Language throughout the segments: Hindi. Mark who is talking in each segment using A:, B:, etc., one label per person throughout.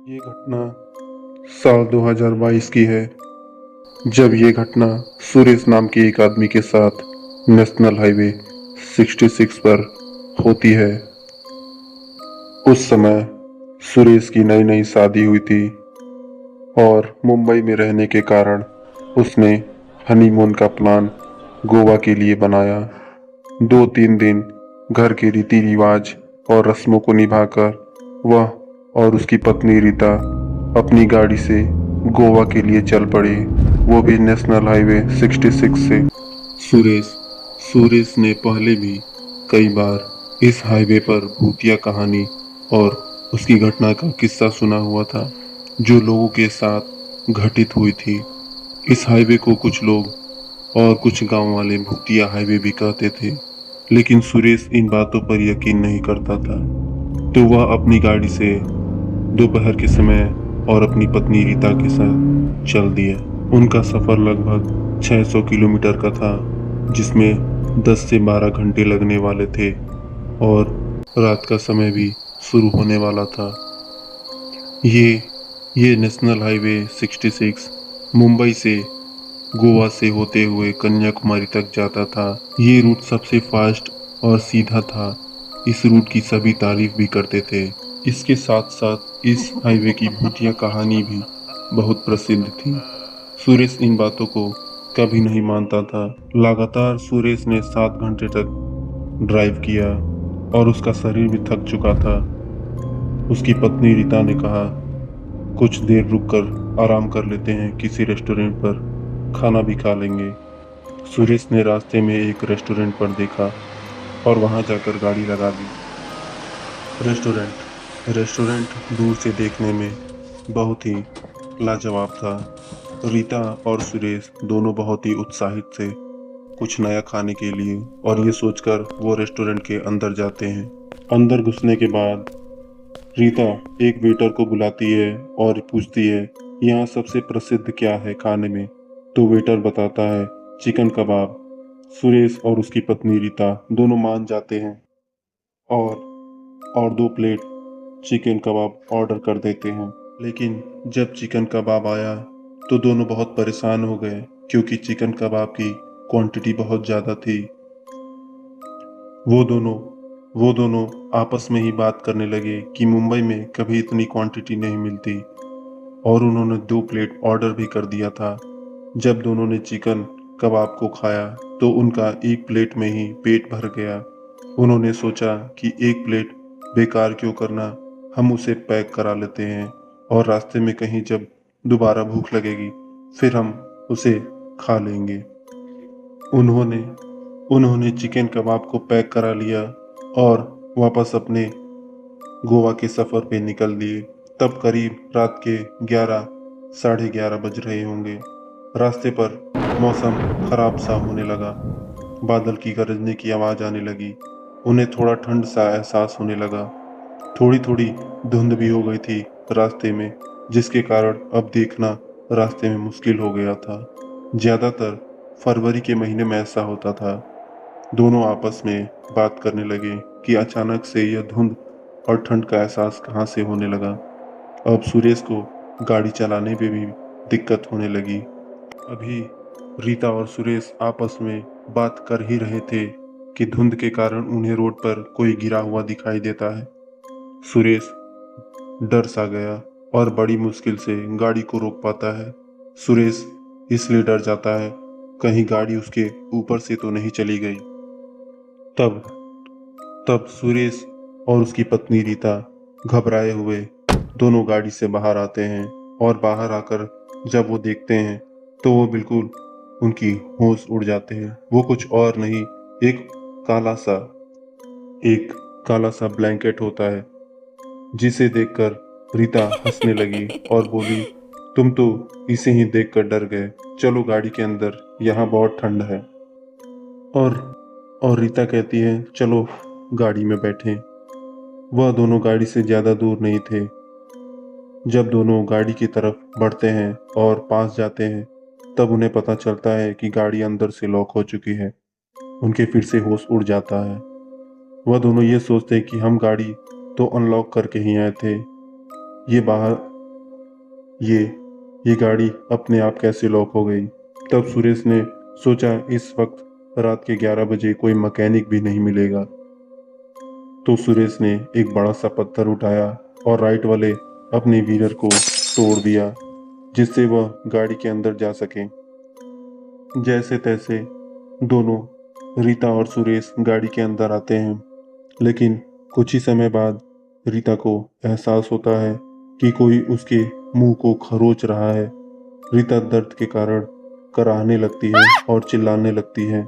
A: ये घटना साल 2022 की है, जब ये घटना सुरेश नाम के एक आदमी के साथ नेशनल हाईवे 66 पर होती है। उस समय सुरेश की नई नई शादी हुई थी और मुंबई में रहने के कारण उसने हनीमून का प्लान गोवा के लिए बनाया। 2-3 दिन घर के रीति रिवाज और रस्मों को निभाकर वह और उसकी पत्नी रीता अपनी गाड़ी से गोवा के लिए चल पड़े, वो भी नेशनल हाईवे 66 से। सुरेश सुरेश ने पहले भी कई बार इस हाईवे पर भूतिया कहानी और उसकी घटना का किस्सा सुना हुआ था, जो लोगों के साथ घटित हुई थी। इस हाईवे को कुछ लोग और कुछ गांव वाले भूतिया हाईवे भी कहते थे, लेकिन सुरेश इन बातों पर यकीन नहीं करता था। तो वह अपनी गाड़ी से दोपहर के समय और अपनी पत्नी रीता के साथ चल दिया। उनका सफर लगभग 600 किलोमीटर का था, जिसमें 10 से 12 घंटे लगने वाले थे और रात का समय भी शुरू होने वाला था। ये ये नेशनल हाईवे 66 मुंबई से गोवा से होते हुए कन्याकुमारी तक जाता था। ये रूट सबसे फास्ट और सीधा था। इस रूट की सभी तारीफ भी करते थे। इसके साथ साथ इस हाईवे की भूतिया कहानी भी बहुत प्रसिद्ध थी। सुरेश इन बातों को कभी नहीं मानता था। लगातार सुरेश ने 7 घंटे तक ड्राइव किया और उसका शरीर भी थक चुका था। उसकी पत्नी रीता ने कहा, कुछ देर रुककर आराम कर लेते हैं, किसी रेस्टोरेंट पर खाना भी खा लेंगे। सुरेश ने रास्ते में एक रेस्टोरेंट पर देखा और वहां जाकर गाड़ी लगा दी। रेस्टोरेंट रेस्टोरेंट दूर से देखने में बहुत ही लाजवाब था। रीता और सुरेश दोनों बहुत ही उत्साहित थे कुछ नया खाने के लिए, और ये सोचकर वो रेस्टोरेंट के अंदर जाते हैं। अंदर घुसने के बाद रीता एक वेटर को बुलाती है और पूछती है, यहाँ सबसे प्रसिद्ध क्या है खाने में। तो वेटर बताता है, चिकन कबाब। सुरेश और उसकी पत्नी रीता दोनों मान जाते हैं और 2 प्लेट चिकन कबाब ऑर्डर कर देते हैं। लेकिन जब चिकन कबाब आया तो दोनों बहुत परेशान हो गए, क्योंकि चिकन कबाब की क्वांटिटी बहुत ज़्यादा थी। वो दोनों वो दोनों आपस में ही बात करने लगे कि मुंबई में कभी इतनी क्वांटिटी नहीं मिलती, और उन्होंने 2 प्लेट ऑर्डर भी कर दिया था। जब दोनों ने चिकन कबाब को खाया तो उनका एक प्लेट में ही पेट भर गया। उन्होंने सोचा कि एक प्लेट बेकार क्यों करना, हम उसे पैक करा लेते हैं और रास्ते में कहीं जब दोबारा भूख लगेगी फिर हम उसे खा लेंगे। उन्होंने उन्होंने चिकन कबाब को पैक करा लिया और वापस अपने गोवा के सफ़र पे निकल दिए। तब करीब रात के 11 साढ़े 11 बज रहे होंगे। रास्ते पर मौसम खराब सा होने लगा। बादल की गरजने की आवाज़ आने लगी। उन्हें थोड़ा ठंड सा एहसास होने लगा। थोड़ी थोड़ी धुंध भी हो गई थी रास्ते में, जिसके कारण अब देखना रास्ते में मुश्किल हो गया था। ज़्यादातर फरवरी के महीने में ऐसा होता था। दोनों आपस में बात करने लगे कि अचानक से यह धुंध और ठंड का एहसास कहाँ से होने लगा। अब सुरेश को गाड़ी चलाने में भी दिक्कत होने लगी। अभी रीता और सुरेश आपस में बात कर ही रहे थे कि धुंध के कारण उन्हें रोड पर कोई गिरा हुआ दिखाई देता है। सुरेश डर सा गया और बड़ी मुश्किल से गाड़ी को रोक पाता है। सुरेश इसलिए डर जाता है कहीं गाड़ी उसके ऊपर से तो नहीं चली गई। तब तब सुरेश और उसकी पत्नी रीता घबराए हुए दोनों गाड़ी से बाहर आते हैं, और बाहर आकर जब वो देखते हैं तो वो बिल्कुल उनकी होश उड़ जाते हैं। वो कुछ और नहीं, एक काला सा एक काला सा ब्लैंकेट होता है, जिसे देखकर रीता हंसने लगी और बोली, तुम तो इसे ही देखकर डर गए, चलो गाड़ी के अंदर, यहाँ बहुत ठंड है। और और रीता कहती है, चलो गाड़ी में बैठें। वह दोनों गाड़ी से ज़्यादा दूर नहीं थे। जब दोनों गाड़ी की तरफ बढ़ते हैं और पास जाते हैं, तब उन्हें पता चलता है कि गाड़ी अंदर से लॉक हो चुकी है। उनके फिर से होश उड़ जाता है। वह दोनों ये सोचते हैं कि हम गाड़ी तो अनलॉक करके ही आए थे, ये बाहर ये ये गाड़ी अपने आप कैसे लॉक हो गई। तब सुरेश ने सोचा इस वक्त रात के 11 बजे कोई मैकेनिक भी नहीं मिलेगा। तो सुरेश ने एक बड़ा सा पत्थर उठाया और राइट वाले अपने व्हीलर को तोड़ दिया, जिससे वह गाड़ी के अंदर जा सके। जैसे तैसे दोनों, रीता और सुरेश, गाड़ी के अंदर आते हैं। लेकिन कुछ ही समय बाद रीता को एहसास होता है कि कोई उसके मुंह को खरोच रहा है। रीता दर्द के कारण कराहने लगती है और चिल्लाने लगती है,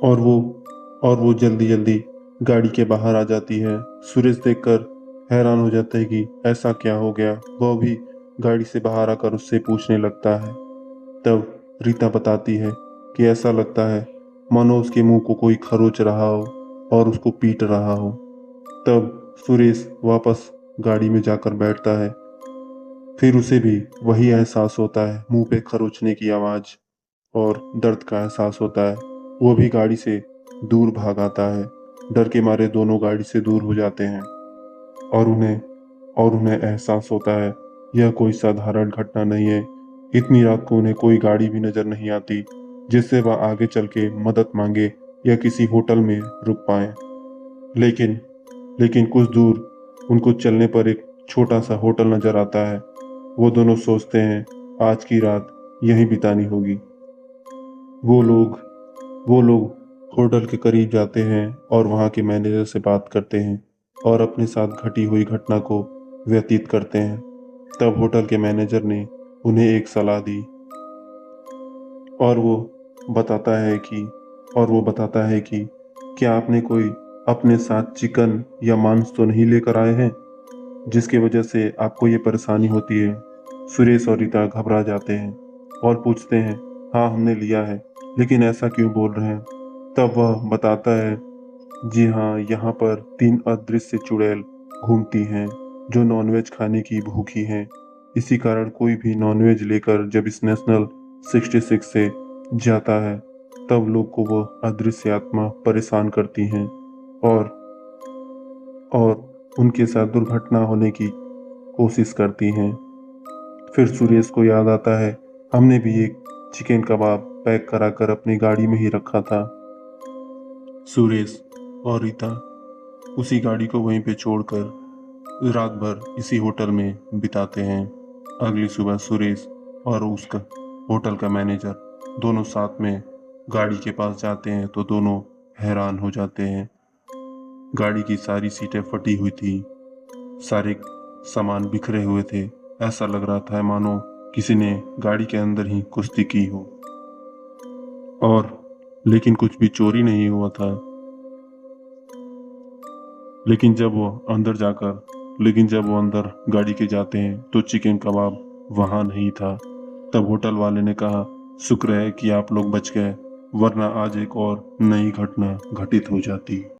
A: और वो जल्दी जल्दी गाड़ी के बाहर आ जाती है। सुरेश देखकर हैरान हो जाता है कि ऐसा क्या हो गया। वह भी गाड़ी से बाहर आकर उससे पूछने लगता है। तब रीता बताती है कि ऐसा लगता है मानो उसके मुंह को कोई खरोच रहा हो और उसको पीट रहा हो। तब सुरेश वापस गाड़ी में जाकर बैठता है। फिर उसे भी वही एहसास होता है, मुंह पे खरोचने की आवाज़ और दर्द का एहसास होता है। वो भी गाड़ी से दूर भाग आता है। डर के मारे दोनों गाड़ी से दूर हो जाते हैं और उन्हें एहसास होता है यह कोई साधारण घटना नहीं है। इतनी रात को उन्हें कोई गाड़ी भी नजर नहीं आती जिससे वह आगे चल के मदद मांगे या किसी होटल में रुक पाए। लेकिन लेकिन कुछ दूर उनको चलने पर एक छोटा सा होटल नजर आता है। वो दोनों सोचते हैं आज की रात यहीं बितानी होगी। वो लोग वो लोग होटल के करीब जाते हैं और वहाँ के मैनेजर से बात करते हैं और अपने साथ घटी हुई घटना को व्यतीत करते हैं। तब होटल के मैनेजर ने उन्हें एक सलाह दी और वो बताता है कि क्या आपने कोई अपने साथ चिकन या मांस तो नहीं लेकर आए हैं जिसकी वजह से आपको ये परेशानी होती है। सुरेश और रीता घबरा जाते हैं और पूछते हैं हाँ हमने लिया है, लेकिन ऐसा क्यों बोल रहे हैं। तब वह बताता है जी हाँ, यहाँ पर 3 अदृश्य चुड़ैल घूमती हैं जो नॉनवेज खाने की भूखी हैं। इसी कारण कोई भी नॉनवेज लेकर जब इस नेशनल 66 से जाता है तब लोग को वह अदृश्य आत्मा परेशान करती हैं और उनके साथ दुर्घटना होने की कोशिश करती हैं। फिर सुरेश को याद आता है हमने भी एक चिकन कबाब पैक कराकर अपनी गाड़ी में ही रखा था। सुरेश और रीता उसी गाड़ी को वहीं पे छोड़कर रात भर इसी होटल में बिताते हैं। अगली सुबह सुरेश और उसका होटल का मैनेजर दोनों साथ में गाड़ी के पास जाते हैं तो दोनों हैरान हो जाते हैं। गाड़ी की सारी सीटें फटी हुई थी, सारे सामान बिखरे हुए थे। ऐसा लग रहा था मानो किसी ने गाड़ी के अंदर ही कुश्ती की हो। और लेकिन कुछ भी चोरी नहीं हुआ था। लेकिन जब वो अंदर गाड़ी के जाते हैं तो चिकन कबाब वहां नहीं था। तब होटल वाले ने कहा शुक्र है कि आप लोग बच गए, वरना आज एक और नई घटना घटित हो जाती।